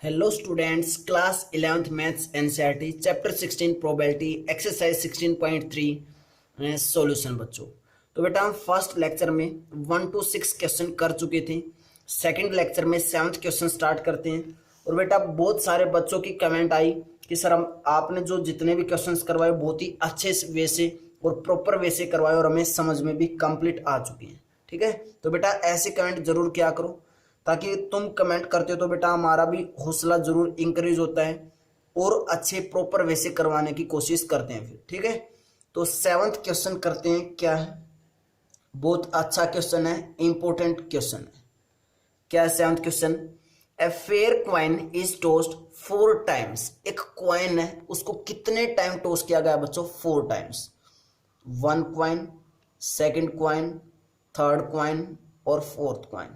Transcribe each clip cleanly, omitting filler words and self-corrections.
Hello students, class 11th maths NCERT chapter 16 probability exercise 16.3 solution बच्चों। तो बेटा हम फर्स्ट लेक्चर में 1 to 6 क्वेश्चन कर चुके थे। सेकंड लेक्चर में 7th क्वेश्चन स्टार्ट करते हैं। और बेटा बहुत सारे बच्चों की कमेंट आई कि सर हम आपने जो जितने भी क्वेश्चंस करवाए बहुत ही अच्छे वे से और प्रॉपर वे से करवाए और हमें समझ में भी कंप्लीट आ चुके हैं। ठीक है, तो बेटा ऐसे कमेंट जरूर किया करो ताकि तुम कमेंट करते हो तो बेटा हमारा भी हौसला जरूर इंक्रीज होता है और अच्छे प्रॉपर वे से करवाने की कोशिश करते हैं फिर। ठीक है, तो 7th क्वेश्चन करते हैं। क्या है? बहुत अच्छा क्वेश्चन है, इंपॉर्टेंट क्वेश्चन है। क्या है 7th question? A fair coin is tossed 4 times. एक क्वाइन है, उसको कितने टाइम टोस किया गया बच्चों? 4 times. 1 coin, second coin, third coin और फोर्थ क्वाइन।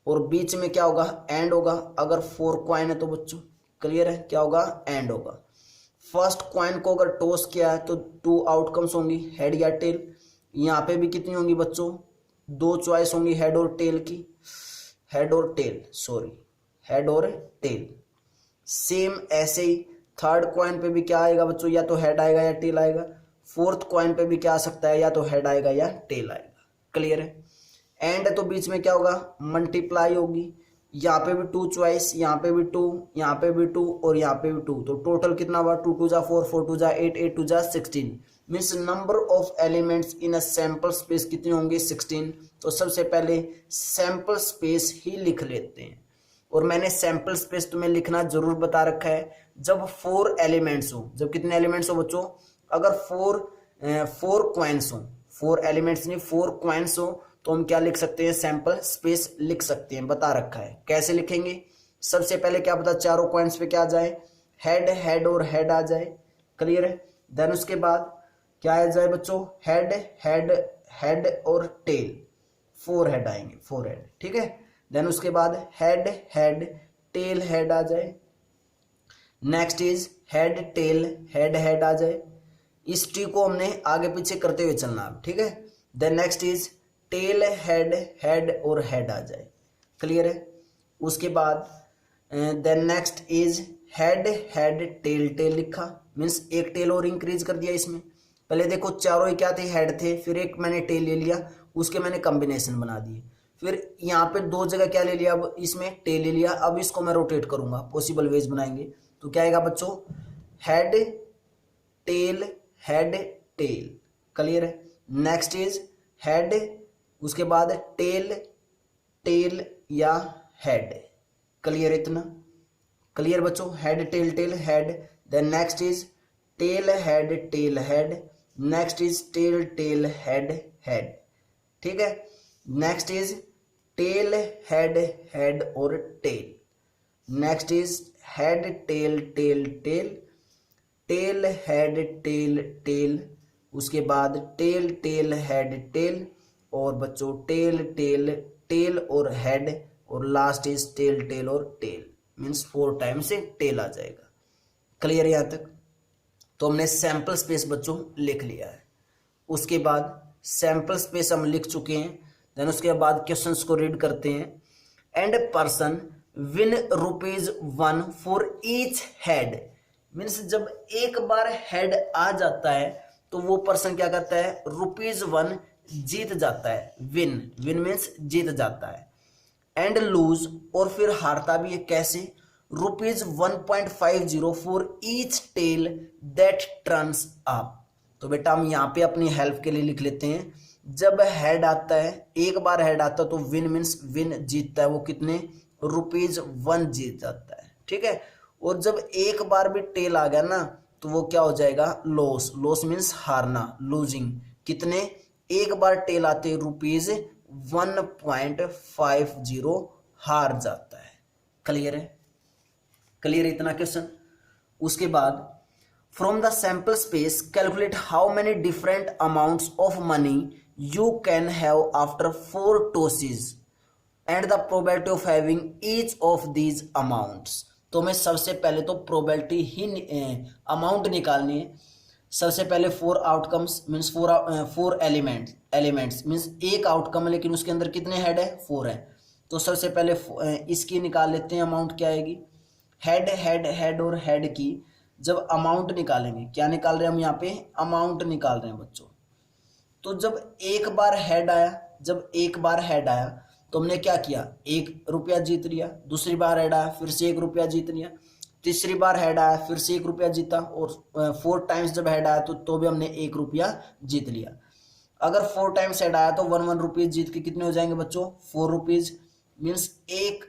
और बीच में क्या होगा? एंड होगा। अगर 4 क्वाइन है तो बच्चों क्लियर है क्या होगा? एंड होगा। फर्स्ट क्वाइन को अगर टॉस किया है तो 2 आउटकम्स होंगी, हेड या टेल। यहाँ पे भी कितनी होंगी बच्चों? 2 चॉइस होंगी, हेड और टेल की। हेड और टेल, सॉरी, हेड और टेल। सेम ऐसे ही थर्ड क्वाइन पे भी क्या आएगा बच्चों? या तो हेड आएगा या टेल आएगा। फोर्थ क्वाइन पे भी क्या आ सकता है? या तो हेड आएगा या टेल आएगा। क्लियर है? एंड तो बीच में क्या होगा? मल्टीप्लाई होगी। यहाँ पे भी 2 चॉइस, यहाँ पे भी 2, यहाँ पे भी 2 और यहाँ पे भी 2। तो टोटल कितना हुआ? 2 2 जा 4, 4 2 जा 8, 8 2 जा 16। Means number of elements in a sample space कितने होंगे? 16। तो सबसे पहले सैंपल स्पेस ही लिख लेते हैं। और मैंने सैंपल स्पेस तुम्हें लिखना जरूर बता रखा है। जब 4 एलिमेंट्स हो, जब कितने एलिमेंट्स हो बच्चों? अगर 4 क्वाइंस हो, 4 एलिमेंट्स नहीं 4 क्वाइंस हो, तो हम क्या लिख सकते हैं? सैंपल स्पेस लिख सकते हैं, बता रखा है। कैसे लिखेंगे? सबसे पहले क्या पता, चारों क्वाइंस पे क्या आ जाए? हेड, हेड और हेड आ जाए। क्लियर है? देन उसके बाद क्या आ जाए बच्चों? हेड, हेड, हेड और टेल। 4 हेड आएंगे, 4 हेड। ठीक है, देन उसके बाद हेड, हेड, टेल, हेड आ जाए। Next is head, tail, head, head आ जाए। इस ट्री को हमने आगे पीछे करते हुए चलना। ठीक है, then next is tail, head, head और हेड आ जाए। क्लियर है? उसके बाद then next is head, head, tail, tail लिखा। मीन्स एक टेल और इंक्रीज कर दिया इसमें। पहले देखो चारों ही क्या थे? हेड थे। फिर एक मैंने टेल ले लिया, उसके मैंने कॉम्बिनेशन बना दिए। फिर यहाँ पे 2 जगह क्या ले लिया? अब इसमें टेल ले लिया। अब इसको मैं रोटेट करूंगा, पॉसिबल वेज बनाएंगे। तो क्या आएगा बच्चों? Head, tail, head, tail. Clear है? नेक्स्ट इज हेड, उसके बाद टेल, टेल या हेड। क्लियर है? इतना क्लियर बच्चों? Head, tail, tail, head. Then next is tail, head, tail, head. Next is tail, tail, head, head. ठीक है, next is tail, head, head और tail. Next is head, tail, tail, tail, tail, head, tail, tail. उसके बाद tail, tail, head, tail और बच्चों tail, tail, tell और head. और last is tail, tell और टेल। मीन्स 4 टाइम से tell आ जाएगा। क्लियर यहां तक? तो हमने सैंपल स्पेस बच्चों लिख लिया है। उसके बाद सैंपल स्पेस हम लिख चुके हैं। देन उसके बाद क्वेश्चंस को रीड करते हैं। And person win ₹1 for each head. Means जब एक बार हेड आ जाता है तो वो पर्सन क्या करता है? ₹1 जीत जाता है। विन, विन मीन्स जीत जाता है। एंड लूज, और फिर हारता भी है। कैसे? ₹1.50 for each tail that turns up. तो बेटा हम यहाँ पे अपनी हेल्प के लिए लिख लेते हैं। जब हेड आता है, एक बार हेड आता है तो विन मीन्स विन जीतता है। वो कितने? ₹1 जीत जाता है। ठीक है, और जब एक बार भी टेल आ गया ना तो वो क्या हो जाएगा? लॉस। लॉस मीन्स हारना, लूजिंग। कितने? एक बार टेल आते ₹1.50 हार जाता है। क्लियर है? क्लियर इतना क्वेश्चन? उसके बाद from the sample space calculate how many different amounts of money you can have after 4 tosses and the probability of having each of these amounts. तो मैं सबसे पहले तो प्रोबेबिलिटी ही अमाउंट निकालनी है। सबसे पहले 4 आउटकम्स मीन्स 4 एलिमेंट्स मीन्स एक आउटकम है लेकिन उसके अंदर कितने हेड है? 4 है। तो सबसे पहले इसकी निकाल लेते हैं। अमाउंट क्या आएगी? हेड हेड हेड और हेड की जब अमाउंट निकालेंगे, क्या निकाल रहे हैं हम यहाँ पे, अमाउंट निकाल रहे हैं बच्चों। तो जब एक बार हेड आया, जब एक बार हेड आया तो हमने क्या किया, 1 रुपया जीत लिया। दूसरी बार हेड आया, फिर से 1 रुपया जीत लिया। तीसरी बार हेड आया, फिर से 1 रुपया जीता। और 4 टाइम्स जब हेड आया तो भी हमने 1 रुपया जीत लिया। अगर 4 टाइम्स हेड आया तो 1 रुपीज जीत के कितने हो जाएंगे बच्चों, 4 रुपीज। मीन्स 1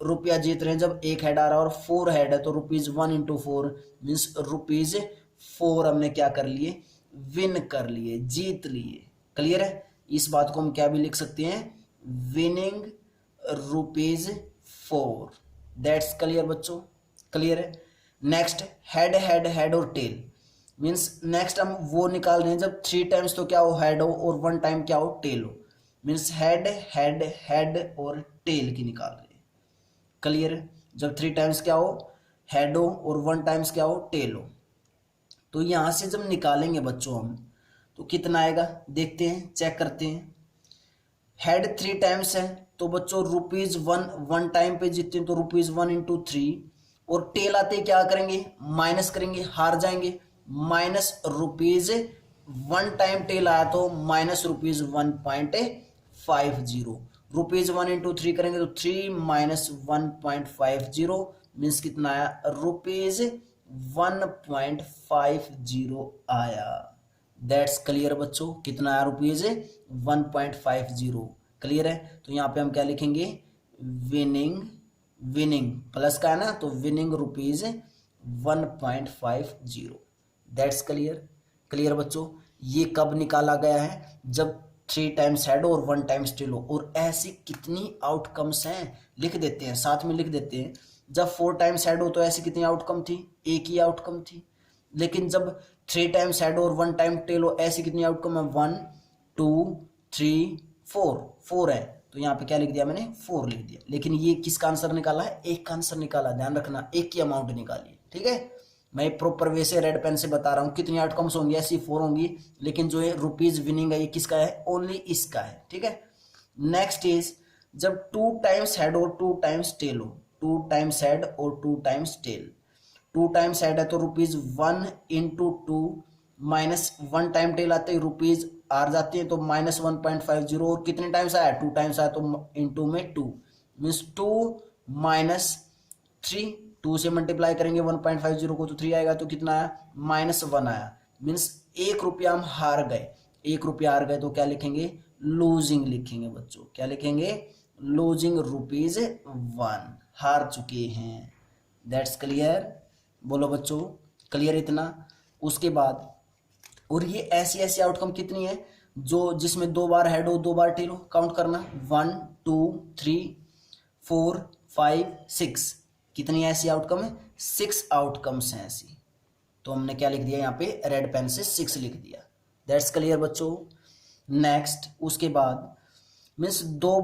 रुपया जीत रहे हैं जब एक हेड आ रहा है, और 4 हेड है तो ₹1 × 4 मीन्स ₹4 हमने क्या कर लिए, विन कर लिए, जीत लिए। क्लियर है। इस बात को हम क्या भी लिख सकते हैं, विनिंग ₹4। दैट्स क्लियर बच्चों, क्लियर है। नेक्स्ट हेड हेड हेड और टेल। मीन्स नेक्स्ट हम वो निकाल रहे हैं जब 3 टाइम्स तो क्या हो, हेड हो, और 1 टाइम क्या हो, टेल हो। मीन्स हेड हेड हेड और टेल की निकाल रहे हैं। क्लियर है। जब 3 टाइम्स क्या हो, हेड हो, और 1 टाइम्स क्या हो, टेल हो। तो यहां से जब निकालेंगे बच्चों हम, तो कितना आएगा देखते हैं, चेक करते हैं। हेड 3 टाइम्स है तो बच्चों ₹1 1 टाइम पे जीतते हैं तो ₹1 × 3। और टेल आते ही क्या करेंगे, माइनस करेंगे, हार जाएंगे। माइनस ₹1 टाइम टेल आया तो माइनस ₹1.50। ₹1 × 3 करेंगे तो 3 माइनस 1.50 मीन्स कितना आया, ₹1.50 आया। दैट्स क्लियर बच्चों, कितना आया, ₹1.50। क्लियर है। तो यहाँ पे हम क्या लिखेंगे, विनिंग, विनिंग प्लस का है ना, तो विनिंग ₹1.50। That's clear. क्लियर बच्चों। ये कब निकाला गया है, जब 3 टाइम्स हेड और 1 टाइम्स टेल हो। और ऐसी कितनी आउटकम्स हैं, लिख देते हैं, साथ में लिख देते हैं। जब 4 टाइम्स हेड हो तो ऐसी कितनी आउटकम थी, एक ही आउटकम थी। लेकिन जब 3 टाइम्स हेड और 1 टाइम टेल हो, ऐसी कितनी आउटकम है, 1 2 3 4, 4 है। तो यहाँ पे क्या लिख दिया मैंने, 4 लिख दिया। लेकिन ये किसका आंसर निकाला है, एक का आंसर निकाला, ध्यान रखना, एक की अमाउंट निकाली। ठीक है। मैं प्रॉपर वे से रेड पेन से बता रहा हूँ कितनी आउटकम्स होंगी, ऐसी 4 होंगी। लेकिन जो है रुपीज विनिंग है, ये किसका है, ओनली इसका है। ठीक है। नेक्स्ट इज जब 2 टाइम्स हेड और 2 टाइम्स टेल हो, 2 टाइम्स हेड और 2 टाइम्स टेल। 2 टाइम्स हेड है तो ₹1 × 2 माइनस 1 टाइम टेल आते हैं, रुपीज आर जाती है तो माइनस 1.50। और कितने टाइम्स आया, 2 टाइम्स आया तो इंटू में 2 मीन्स 2 माइनस 3। 2 से मल्टीप्लाई करेंगे 1.50 को तो 3 आएगा, तो कितना आया, -1 आया। मीन्स 1 रुपया हम हार गए। 1 रुपया हार गए तो क्या लिखेंगे, लूजिंग लिखेंगे बच्चों। क्या लिखेंगे, लूजिंग ₹1, हार चुके हैं। That's clear. बोलो बच्चों, क्लियर इतना। उसके बाद, और ये ऐसी ऐसी आउटकम कितनी है, जो जिसमें 2 बार हेड हो 2 बार टेल हो, काउंट करना, 1 2 3 4 5 6। कितनी ऐसी आउटकम है, 6 आउटकम्स हैं ऐसी। तो हमने क्या लिख दिया यहाँ पे, रेड पेन से 6 लिख दिया। दैट्स क्लियर बच्चों। नेक्स्ट उसके बाद मीन्स 2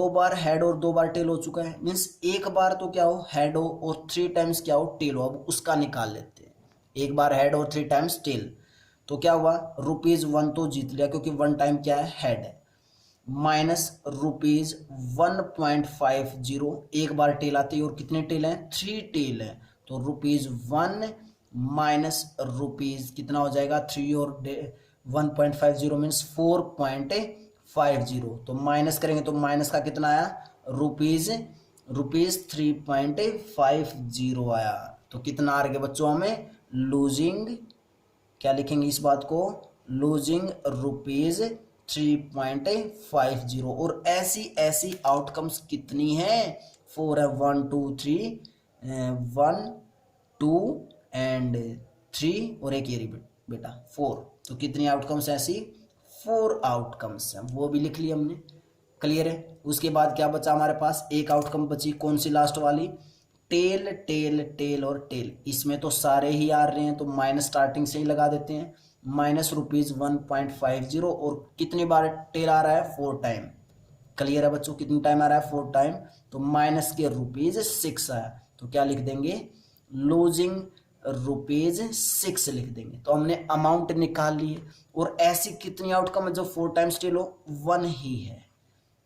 बार हेड और 2 बार टेल हो चुका है। मीन्स एक बार तो क्या हो, हेड हो, और 3 टाइम्स क्या हो, टेल हो। अब उसका निकाल लेते हैं। एक बार हेड और 3 टाइम्स टेल, तो क्या हुआ, ₹1 तो जीत लिया क्योंकि 1 टाइम क्या है, हेड है। माइनस ₹1.50, एक बार टेल आती है, और कितने टेल हैं, 3 टेल हैं, तो ₹1 माइनस रुपीज कितना हो जाएगा, 3 और 1.50 मीन्स 4.50। तो माइनस करेंगे तो माइनस का कितना आया, रुपीज 3.50 आया। तो कितना आ रहा है बच्चों, हमें लूजिंग, क्या लिखेंगे इस बात को, लूजिंग ₹3.50। और ऐसी ऐसी आउटकम्स कितनी हैं, 4 है, 1 2 3 1 2 एंड 3, और एक ये बेटा 4। तो कितनी आउटकम्स ऐसी, 4 आउटकम्स हैं, वो भी लिख लिया हमने। क्लियर है। उसके बाद क्या बचा हमारे पास, एक आउटकम बची, कौन सी, लास्ट वाली, टेल टेल टेल और टेल। इसमें तो सारे ही आ रहे हैं तो माइनस स्टार्टिंग से ही लगा देते हैं, माइनस ₹1.50। और कितनी बार टेल आ रहा है, 4 टाइम। क्लियर है बच्चों, कितनी टाइम आ रहा है, 4 टाइम। तो माइनस के ₹6 आया, तो क्या लिख देंगे, लूजिंग ₹6 लिख देंगे। तो हमने अमाउंट निकाल ली है। और ऐसी कितनी आउटकम है जो 4 टाइम्स टेल हो, 1 ही है।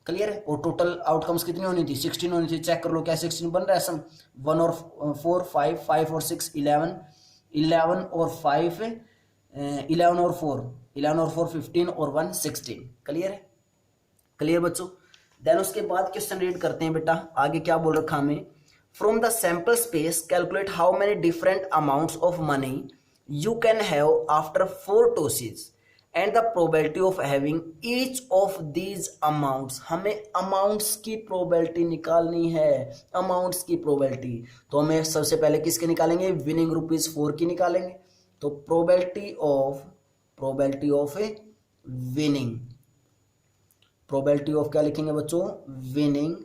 क्लियर है। और टोटल आउटकम्स कितनी होनी थी, 16 होनी थी। चेक कर लो क्या 16 बन रहा है सम, 1 और 4 5, 5 और 6 11, 11 और 5 11 और 4 11 और 4 15 और 1 16। क्लियर है, क्लियर बच्चों। देन उसके बाद क्वेश्चन रीड करते हैं बेटा, आगे क्या बोल रखा हमें, from the sample space calculate how many different amounts of money you can have after 4 tosses and the probability of having each of these amounts. हमें अमाउंट्स की प्रोबेबिलिटी निकालनी है, अमाउंट्स की प्रोबेबिलिटी। तो हमें सबसे पहले किसके निकालेंगे, विनिंग ₹4 की निकालेंगे। तो probability of winning, probability of क्या लिखेंगे बच्चों, विनिंग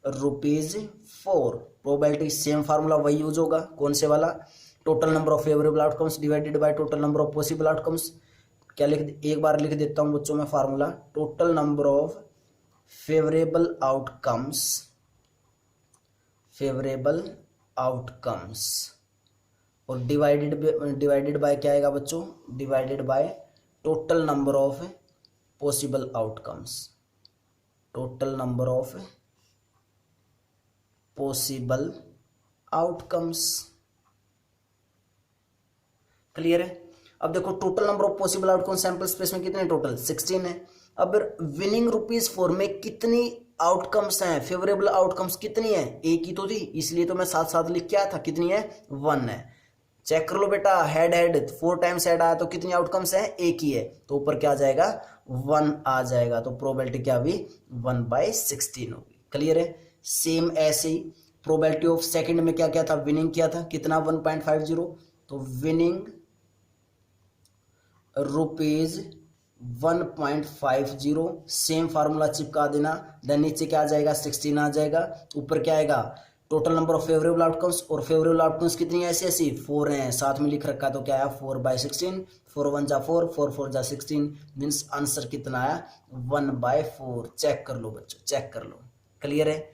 ₹4। प्रोबेबिलिटी सेम फार्मूला वही यूज होगा, कौन से वाला, total number of favourable outcomes divided by total number of possible outcomes. क्या एक बार लिख देता हूं बच्चों में formula, total number of favourable outcomes और डिवाइडेड बाय क्या आएगा बच्चों, divided by total number of possible outcomes, total number of possible outcomes. Clear है। अब देखो total number of possible outcome sample space में कितने, टोटल 16 है। अब विनिंग ₹4 में कितनी आउटकम्स हैं, फेवरेबल आउटकम्स कितनी है, एक ही तो थी, इसलिए तो मैं साथ साथ लिख के आया था, कितनी है, 1 है। चेक कर लो बेटा, हेड 4 टाइम्स हेड आया तो कितनी आउटकम्स है, एक ही है, तो ऊपर क्या आ जाएगा, 1 आ जाएगा। तो प्रोबेबिलिटी क्या हुई, 1/16 होगी। क्लियर है। सेम ऐसे ही प्रोबेबिलिटी ऑफ सेकंड में क्या क्या था, विनिंग किया था, कितना 1.50, तो विनिंग ₹1.50, सेम फार्मूला चिपका देना। देन नीचे क्या आ जाएगा, 16 आ जाएगा। ऊपर क्या आएगा, total number of favourable outcomes, और फेवरेबल आउटकम्स कितनी है, ऐसी 4 हैं, साथ में लिख रखा, तो क्या आया 4/16, 4 1 जा 4, 4 4 जा 16, मीन्स आंसर कितना आया, 1/4। चेक कर लो बच्चों, चेक कर लो। क्लियर है,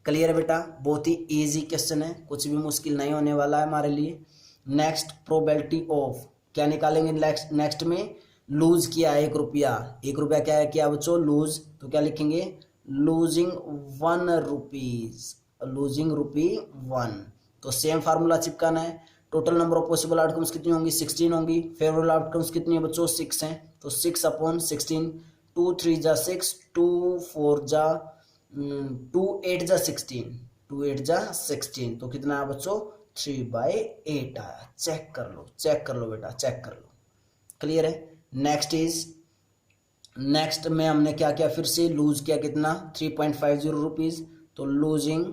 क्लियर है बेटा, बहुत ही इजी क्वेश्चन है, कुछ भी मुश्किल नहीं होने वाला है हमारे लिए। नेक्स्ट प्रोबेबिलिटी ऑफ क्या निकालेंगे, नेक्स्ट में लूज किया ₹1, ₹1 क्या है, क्या बच्चों, लूज, तो क्या लिखेंगे, लूजिंग ₹1, लूजिंग ₹1। तो सेम फार्मूला चिपकाना है। Total number of possible outcomes कितनी होंगी, 16 होंगी। फेवरेबल आउटकम्स कितनी है बच्चों, 6 हैं, तो 6/16, 2 3 जा 6, 2 4 जा 2 8 जा 16, 2 8 जा 16, तो कितना है बच्चों, 3/8 आया। चेक कर लो, चेक कर लो बेटा, चेक कर लो। क्लियर है। नेक्स्ट में हमने क्या किया, फिर से लूज किया, कितना, ₹3.50, तो लूजिंग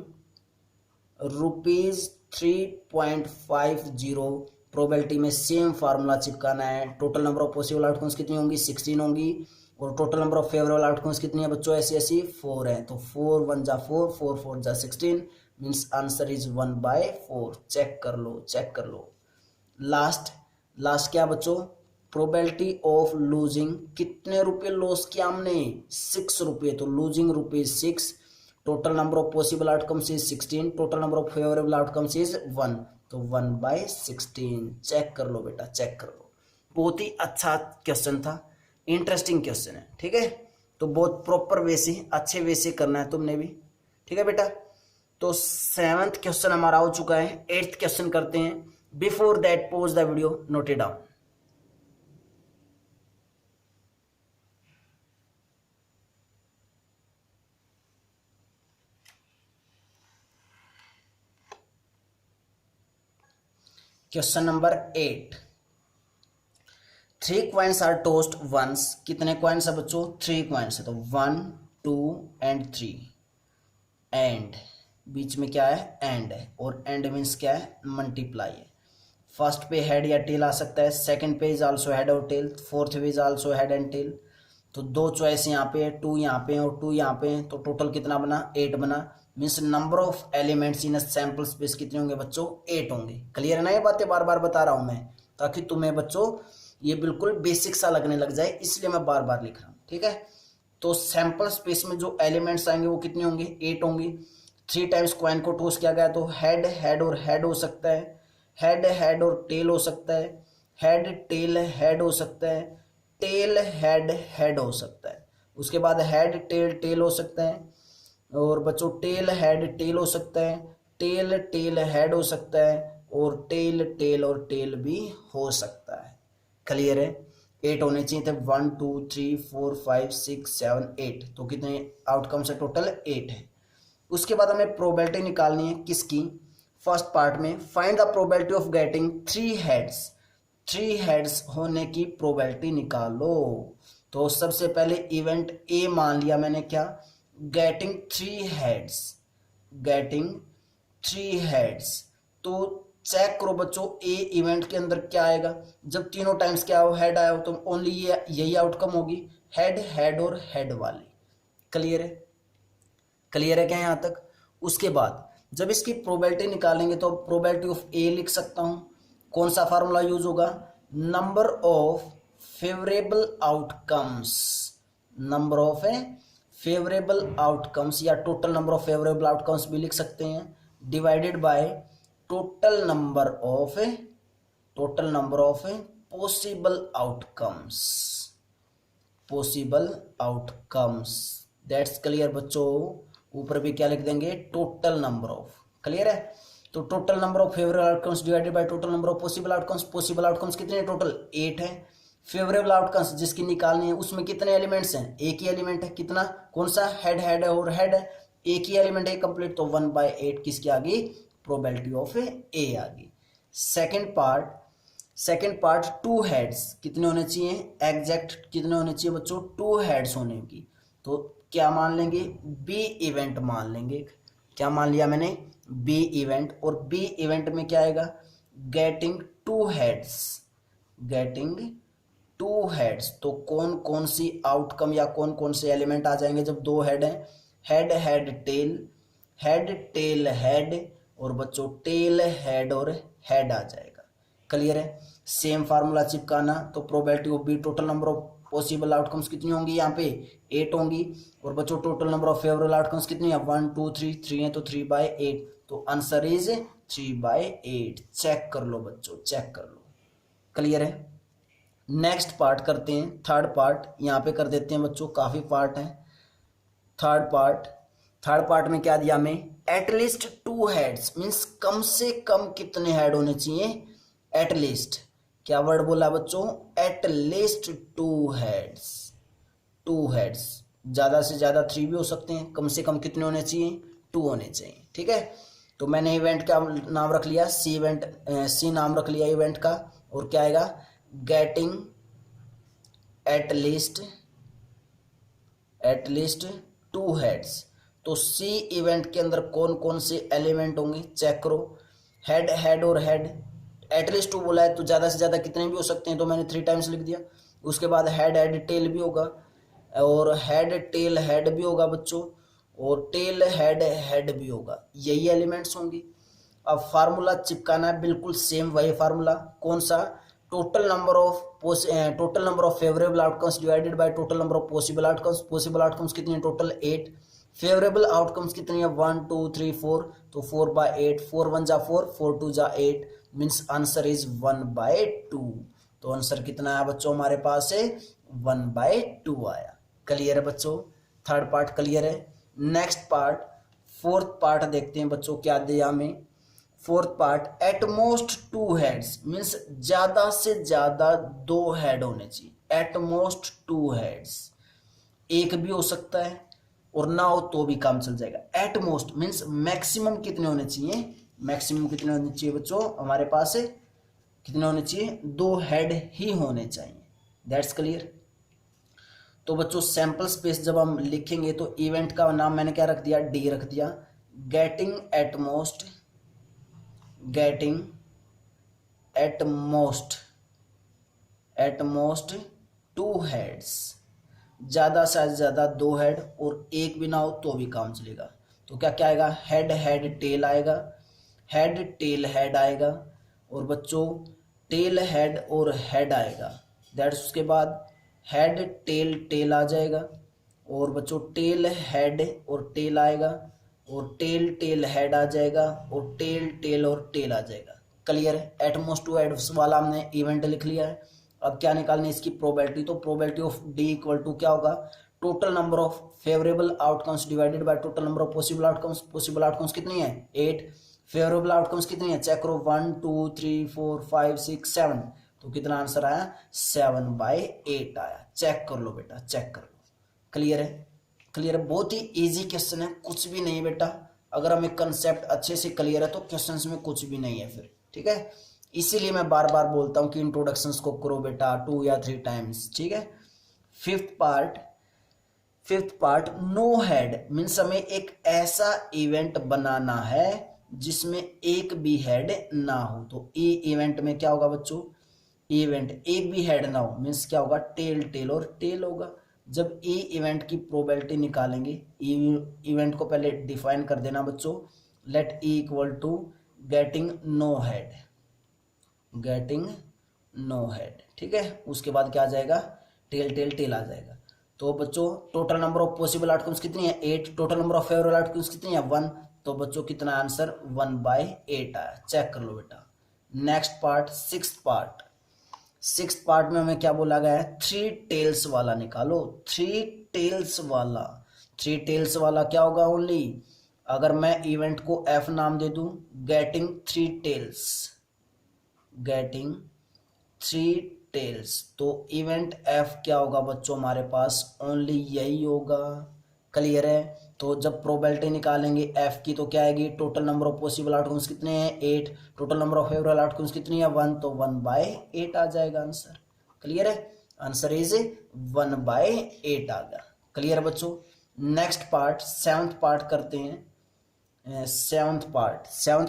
₹3.50। प्रोबेबिलिटी में सेम फार्मूला चिपकाना है। Total number of possible outcomes कितनी होंगी, 16 होंगी, और total number of favourable outcomes कितनी है बच्चों, ऐसी 4 है, तो 4 1 जा 4, 4 4 जा 16, मीन्स आंसर इज 1/4। चेक कर लो, चेक कर लो। लास्ट क्या बच्चों, प्रोबेबिलिटी ऑफ लूजिंग, कितने रुपए लॉस किया हमने, ₹6, तो losing ₹6। Total number of possible outcomes is 16, total number of favourable outcomes is 1, तो 1/16। चेक कर लो बेटा, चेक कर लो। बहुत ही अच्छा क्वेश्चन था, इंटरेस्टिंग क्वेश्चन है, ठीक है। तो बहुत प्रॉपर वे से, अच्छे वे से करना है तुमने भी, ठीक है बेटा। तो 7th क्वेश्चन हमारा हो चुका है, 8th क्वेश्चन करते हैं। Before that pause the video, note it down. Question number 8, 3 coins are tossed once. कितने कॉइन्स है बच्चों, 3 coins है, तो 1 2 एंड 3, एंड बीच में क्या है, एंड है, और एंड मीन्स क्या है, मल्टीप्लाई है। फर्स्ट पे हेड या टेल आ सकता है, सेकंड पे इज आल्सो हेड और टेल, फोर्थ पे is also head and tail. तो 2 चॉइस यहाँ पे है, 2 यहाँ पे और 2 यहाँ पे, तो टोटल कितना बना, 8 बना। Means number of elements in sample space कितने होंगे बच्चों, 8 होंगे। क्लियर है ना, ये बातें बार बार बता रहा हूं मैं, ताकि तुम्हें बच्चों ये बिल्कुल बेसिक सा लगने लग जाए, इसलिए मैं बार बार लिख रहा हूँ, ठीक है। तो सैंपल स्पेस में जो एलिमेंट्स आएंगे वो कितने होंगे, 8 होंगे। 3 टाइम्स कॉइन को टॉस किया गया, तो हेड हेड और हेड हो सकता है, हेड हेड और टेल हो सकता है, हेड टेल हेड हो सकता है, टेल हेड हेड हो सकता है। उसके बाद हेड टेल टेल हो सकता है, और बच्चों टेल हेड टेल हो सकता है, टेल टेल हेड हो सकता है, और टेल टेल और टेल भी हो सकता है। क्लियर है? 8 होने चाहिए थे, 1 2 3 4 5 6 7 8, तो कितने आउटकम्स है टोटल? 8 है। उसके बाद हमें प्रोबेबिलिटी निकालनी है किसकी? फर्स्ट पार्ट में find the probability of getting 3 heads, 3 heads होने की प्रोबेबिलिटी निकालो। तो सबसे पहले इवेंट ए मान लिया मैंने, क्या? Getting 3 heads, getting 3 heads. तो चेक करो बच्चों, ए इवेंट के अंदर क्या आएगा? जब तीनों टाइम्स क्या हो, हेड आया हो, तो ओनली ये यही आउटकम होगी, हेड हेड और हेड वाली। क्लियर है? क्लियर है क्या यहाँ तक? उसके बाद जब इसकी प्रोबेबिलिटी निकालेंगे तो प्रोबेबिलिटी ऑफ ए लिख सकता हूं। कौन सा फार्मूला यूज होगा? Number of favourable outcomes, number of favourable outcomes या total number of favourable outcomes भी लिख सकते हैं, divided by total number of possible outcomes, possible outcomes. That's clear बच्चों? ऊपर भी क्या लिख देंगे? Total number of. क्लियर है? तो total number of favourable outcomes divided by total number of possible outcomes. Possible outcomes कितने? टोटल 8 है। फेवरेबल आउटकम्स जिसकी निकालनी है उसमें कितने एलिमेंट्स हैं? एक ही एलिमेंट है। कितना? कौन सा? हेड हेड और हेड है, एक ही एलिमेंट है कंप्लीट, तो 1/8 किसकी आ गई? प्रोबेबिलिटी ऑफ ए आ गई। सेकेंड पार्ट 2 हेड्स कितने होने चाहिए? एग्जैक्ट कितने होने चाहिए बच्चों? 2 हेड्स होने की। तो क्या मान लेंगे? बी इवेंट मान लेंगे। क्या मान लिया मैंने? B event. और बी इवेंट में क्या आएगा? Getting 2 heads, getting 2 heads. तो कौन कौन सी आउटकम या कौन कौन से एलिमेंट आ जाएंगे जब 2 हेड हैं? Head head tail, head tail head, और बच्चों टेल हेड और हेड आ जाएगा। क्लियर है? सेम फार्मूला चिपकाना। तो probability of B, total number of possible outcomes कितनी होंगी? यहाँ पे 8 होंगी। और बच्चों total number of favourable outcomes कितनी है? 1 2 3, 3 है तो 3/8। तो आंसर इज 3/8। चेक कर लो बच्चों, चेक कर लो। क्लियर है? नेक्स्ट पार्ट करते हैं, थर्ड पार्ट यहाँ पे कर देते हैं बच्चों, काफी पार्ट है। थर्ड पार्ट में क्या दिया हमें? एटलीस्ट 2 हेड्स, मीन्स कम से कम कितने हेड होने चाहिए? एटलीस्ट, क्या वर्ड बोला बच्चों? At least 2 heads, 2 heads. ज्यादा से ज्यादा 3 भी हो सकते हैं, कम से कम कितने होने चाहिए? 2 होने चाहिए। ठीक है? तो मैंने इवेंट का नाम रख लिया सी, इवेंट सी नाम रख लिया इवेंट का। और क्या आएगा? Getting at least 2 heads. तो सी इवेंट के अंदर कौन कौन से एलिमेंट होंगे? चेक करो। हेड हेड और हेड, एटलीस्ट 2 बोला है तो ज़्यादा से ज़्यादा कितने भी हो सकते हैं, तो मैंने 3 टाइम्स लिख दिया। उसके बाद हेड हेड टेल भी होगा, और हेड टेल हेड भी होगा बच्चों, और टेल हेड हेड भी होगा। यही एलिमेंट्स होंगे। अब फार्मूला चिपकाना है, बिल्कुल सेम वही फार्मूला। कौन सा? Total number of favourable outcomes divided by total number of possible outcomes. Possible outcomes कितने? टोटल 8। फेवरेबल आउटकम्स कितनी है? 1 2 3 4, तो 4/8। 4 1 जा 4, 4 2 जा 8, मीन्स आंसर इज 1/2। तो आंसर कितना आया बच्चों हमारे पास है? 1/2 आया। क्लियर है बच्चों? थर्ड पार्ट क्लियर है। नेक्स्ट पार्ट, फोर्थ पार्ट देखते हैं बच्चों क्या दिया हमें। Fourth part, at most 2 heads, means ज्यादा से ज्यादा 2 हेड होने चाहिए। एटमोस्ट 2 हेड्स, एक भी हो सकता है और ना हो तो भी काम चल जाएगा। एटमोस्ट मीन्स मैक्सिमम कितने होने चाहिए? मैक्सिमम कितने होने चाहिए बच्चों हमारे पास? कितने होने चाहिए? 2 हेड ही होने चाहिए। That's clear. तो बच्चों सैंपल स्पेस जब हम लिखेंगे तो इवेंट का नाम मैंने क्या रख दिया? डी रख दिया। गेटिंग एटमोस्ट 2 हेड्स, ज्यादा से ज्यादा 2 हेड, और एक भी ना हो तो भी काम चलेगा। तो क्या क्या आएगा? हेड हेड टेल आएगा, हेड टेल हेड आएगा, और बच्चों टेल हेड और हेड आएगा। दैट्स उसके बाद हेड टेल टेल आ जाएगा, और बच्चों टेल हेड और टेल आएगा, और टेल टेल हेड आ जाएगा, और टेल टेल और टेल आ जाएगा। क्लियर है? एटमोस्ट 2 हेड्स वाला हमने इवेंट लिख लिया है। अब क्या निकालनी है इसकी? प्रोबेबिलिटी। तो probability of D equal to क्या होगा? Total number of favourable outcomes divided by total number of possible outcomes. Possible outcomes कितनी है 8, फेवरेबल आउटकम्स कितनी है चेक करो 1 2 3 4 5 6 7, तो कितना आंसर आया 7/8 आया। चेक कर लो बेटा, चेक कर लो। क्लियर है, क्लियर है, बहुत ही इजी क्वेश्चन है, कुछ भी नहीं बेटा। अगर हमें कंसेप्ट अच्छे से क्लियर है तो क्वेश्चंस में कुछ भी नहीं है फिर, ठीक है। इसीलिए मैं बार बार बोलता हूँ कि इंट्रोडक्शंस को करो बेटा 2 या 3 टाइम्स, ठीक है। Fifth part no head means हमें एक ऐसा इवेंट बनाना है जिसमें एक भी हेड ना हो। तो ई इवेंट में क्या होगा बच्चों, इवेंट एक भी हेड ना हो मीन्स क्या होगा टेल, टेल और टेल होगा। जब ई इवेंट की प्रोबेबिलिटी निकालेंगे, इवेंट को पहले डिफाइन कर देना बच्चों, let E equal to getting no head, getting no head, ठीक है। उसके बाद क्या आ जाएगा टेल टेल टेल आ जाएगा। तो बच्चों total number of possible outcomes कितनी है 8, total number of favourable outcomes कितनी है 1, तो बच्चों कितना आंसर 1/8 आया। चेक कर लो बेटा। नेक्स्ट पार्ट सिक्स्थ पार्ट में हमें क्या बोला गया है 3 टेल्स वाला निकालो। 3 टेल्स वाला क्या होगा ओनली, अगर मैं इवेंट को एफ नाम दे दूं, गेटिंग 3 टेल्स, तो इवेंट एफ क्या होगा बच्चों हमारे पास ओनली यही होगा। क्लियर है, तो जब प्रोबेबिलिटी निकालेंगे एफ की तो क्या आएगी, total number of possible outcomes कितने हैं 8, total number of favourable outcomes कितनी है 1, तो 1/8 आ जाएगा आंसर। क्लियर है, आंसर इज 1/8 आ गया। क्लियर है बच्चों। नेक्स्ट पार्ट सेवंथ पार्ट करते हैं। सेवंथ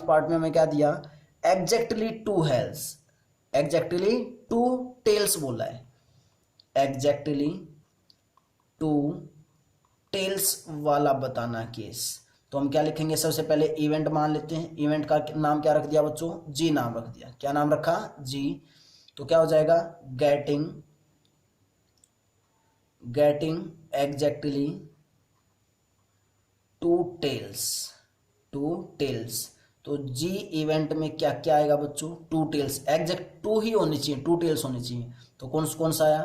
पार्ट में हमें क्या दिया, एग्जैक्टली 2 टेल्स बोला है, एग्जैक्टली 2 टेल्स वाला बताना केस। तो हम क्या लिखेंगे, सबसे पहले इवेंट मान लेते हैं। इवेंट का नाम क्या रख दिया बच्चों, जी नाम रख दिया। क्या नाम रखा, जी। तो क्या हो जाएगा, गेटिंग एग्जैक्टली 2 टेल्स। तो जी इवेंट में क्या क्या आएगा बच्चों, 2 टेल्स, एग्जैक्ट 2 ही होनी चाहिए, 2 टेल्स होनी चाहिए। तो कौन सा आया,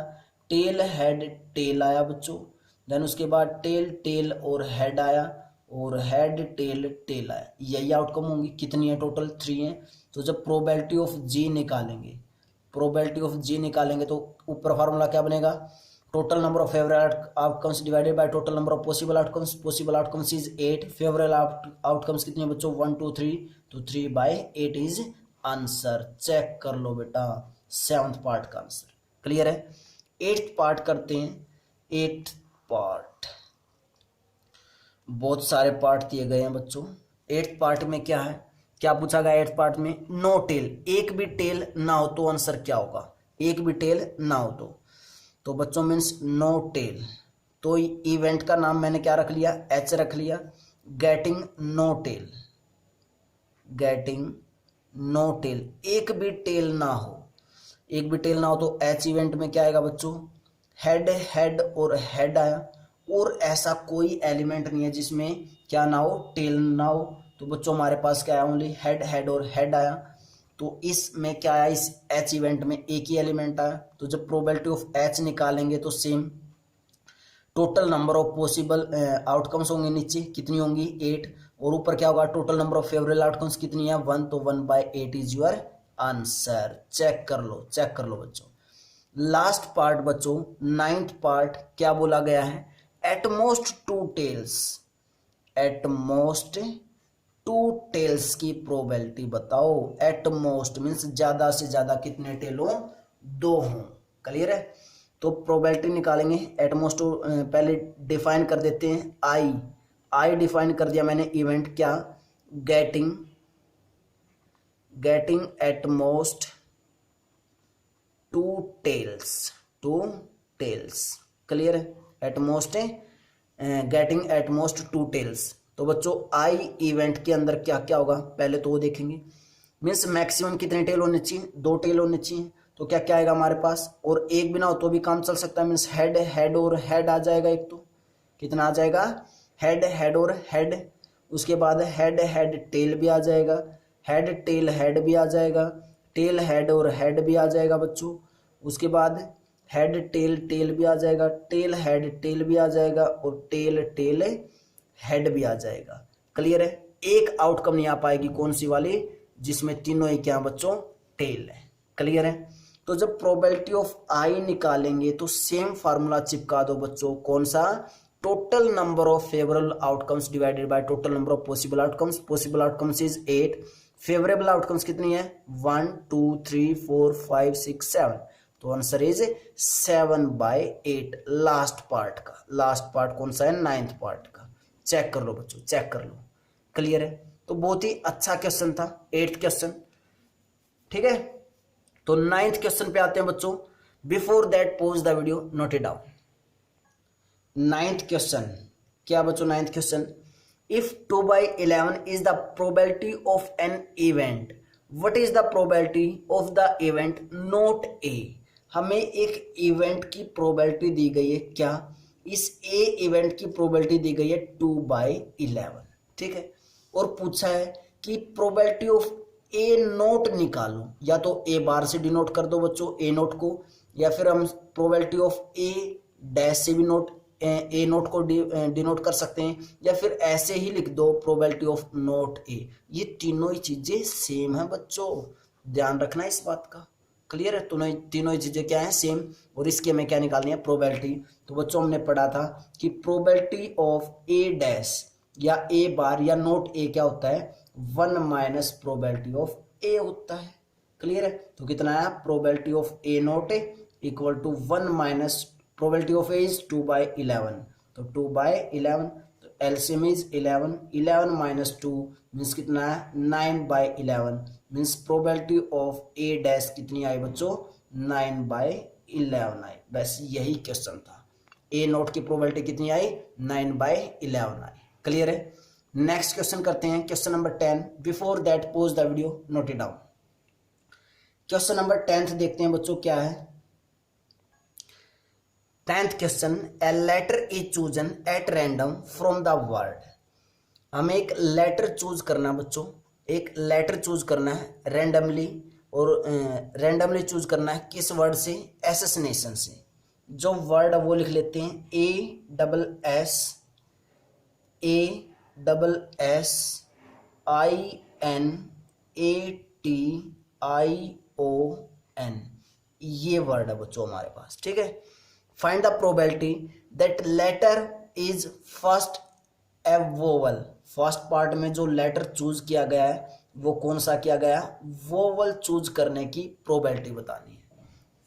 टेल हेड टेल आया बच्चों। देन उसके बाद टेल टेल और हेड आया, और हेड टेल टेल आया। यही आउटकम होंगी। कितनी है टोटल 3 है। तो जब प्रोबेबिलिटी ऑफ जी निकालेंगे तो ऊपर फार्मूला क्या बनेगा, total number of favourable outcomes divided by total number of possible outcomes is 8, favourable outcomes कितनी है बच्चों 1 2 3, तो 3/8 इज आंसर। चेक कर लो बेटा सेवंथ पार्ट का आंसर। क्लियर है। 8th पार्ट करते हैं। 8th पार्ट, बहुत सारे पार्ट दिए गए हैं बच्चों। 8th पार्ट में क्या है, क्या पूछा गया 8th पार्ट में, नो टेल, एक भी टेल ना हो तो आंसर क्या होगा, एक भी टेल ना हो तो बच्चों मीन्स नो टेल। तो इवेंट का नाम मैंने क्या रख लिया, एच रख लिया। गेटिंग नो टेल, एक भी टेल ना हो तो एच इवेंट में क्या आएगा बच्चों, हेड और हेड आया, और ऐसा कोई एलिमेंट नहीं है जिसमें क्या ना हो, टेल ना हो। तो बच्चों हमारे पास क्या है, ओनली हेड और हेड आया। तो इसमें क्या आया, इस एच इवेंट में एक ही एलिमेंट आया। तो जब प्रोबेबिलिटी ऑफ एच निकालेंगे तो same total number of possible outcomes होंगे, नीचे कितनी होंगी 8, और ऊपर क्या होगा, total number of favourable outcomes कितनी है 1, तो 1/8 इज योर आंसर। चेक कर लो बच्चों। लास्ट पार्ट बच्चों 9th पार्ट, क्या बोला गया है, एटमोस्ट 2 टेल्स की प्रोबेबिलिटी बताओ। एटमोस्ट मीन्स ज्यादा से ज्यादा कितने टेल हो, 2 हों। क्लियर है, तो प्रोबेबिलिटी निकालेंगे। एटमोस्ट पहले डिफाइन कर देते हैं, आई डिफाइन कर दिया मैंने, इवेंट क्या, गेटिंग एटमोस्ट 2 टेल्स। क्लियर है, गेटिंग एटमोस्ट 2 टेल्स। तो बच्चों आई इवेंट के अंदर क्या क्या होगा, पहले तो वो देखेंगे। मीन्स मैक्सिमम कितने टेल होने चाहिए, 2 टेल होने चाहिए। तो क्या क्या आएगा हमारे पास, और एक बिना हो तो भी काम चल सकता है। मीन्स हेड और हेड आ जाएगा एक, तो कितना आ जाएगा, हेड और हेड। उसके बाद हेड टेल भी आ जाएगा, हेड टेल हेड भी आ जाएगा, टेल हेड और हेड भी आ जाएगा बच्चों। उसके बाद हेड टेल टेल भी आ जाएगा, टेल हेड टेल भी आ जाएगा, और टेल टेल हेड भी आ जाएगा। क्लियर है? एक आउटकम नहीं आ पाएगी, कौन सी वाली? जिसमें तीनों ही क्या बच्चों? टेल है। क्लियर है? तो जब प्रोबेबिलिटी ऑफ आई निकालेंगे तो सेम फार्मूला चिपका दो बच्चों। कौन सा? Total number of favourable outcomes divided by total number of possible outcomes. Possible outcomes is 8, favourable outcomes कितनी है? 1 2 3 4 5 6 7। तो आंसर इज 7/8। लास्ट पार्ट का, लास्ट पार्ट कौन सा है? 9th पार्ट का। चेक कर लो बच्चों, चेक कर लो। क्लियर है? तो बहुत ही अच्छा क्वेश्चन था, 8th क्वेश्चन। ठीक है, तो 9th क्वेश्चन पे आते हैं बच्चों। Before that pause the video, note it down. 9th question क्या बच्चों? 9th question, if 2/11 is the probability of an event, what is the probability of the event not A. हमें एक इवेंट की probability दी गई है, क्या? इस ए इवेंट की प्रोबेबिलिटी दी गई है 2/11। ठीक है, और पूछा है कि प्रोबेबिलिटी ऑफ ए नोट निकालो। या तो ए बार से डिनोट कर दो बच्चों ए नोट को, या फिर हम प्रोबेबिलिटी ऑफ ए डैश से भी नोट ए नोट को डिनोट कर सकते हैं, या फिर ऐसे ही लिख दो प्रोबेबिलिटी ऑफ नोट ए। ये तीनों ही चीजें सेम है बच्चों, ध्यान रखना इस बात का। क्लियर है? तीनों ही चीजें क्या है? सेम। और इसकी हमें क्या निकालनी है? प्रोबेबिलिटी। तो बच्चों हमने पढ़ा था कि प्रोबेबिलिटी ऑफ ए डैश या ए बार या नोट ए क्या होता है? 1 माइनस प्रोबेबिलिटी ऑफ ए होता है। क्लियर है? तो कितना आया? Probability of A not equal to 1 minus probability of A is 2/11। तो 2/11, तो एलसीएम इज 11, 11 माइनस 2 मीन्स कितना है? 9/11। Means probability of A dash कितनी आई बच्चों? 9/11 आई। बस यही क्वेश्चन था। ए नोट की प्रोबेबिलिटी कितनी आई? 9/11 आई। क्लियर है? नेक्स्ट क्वेश्चन करते हैं, question number 10। Before that pause the video, note it down. Question number 10 देखते हैं बच्चों क्या है। 10th question, a letter is chosen at random from the word. हमें एक लेटर चूज करना बच्चों, एक लेटर चूज करना है रैंडमली, और रैंडमली चूज करना है किस वर्ड से? एसेसिनेशन से। जो वर्ड है वो लिख लेते हैं ASSINATION, ये वर्ड है बच्चों हमारे पास। ठीक है, find the probability that letter is first a vowel. First part में जो लेटर चूज किया गया है वो कौन सा किया गया? वोवल चूज करने की प्रोबेबिलिटी बतानी है।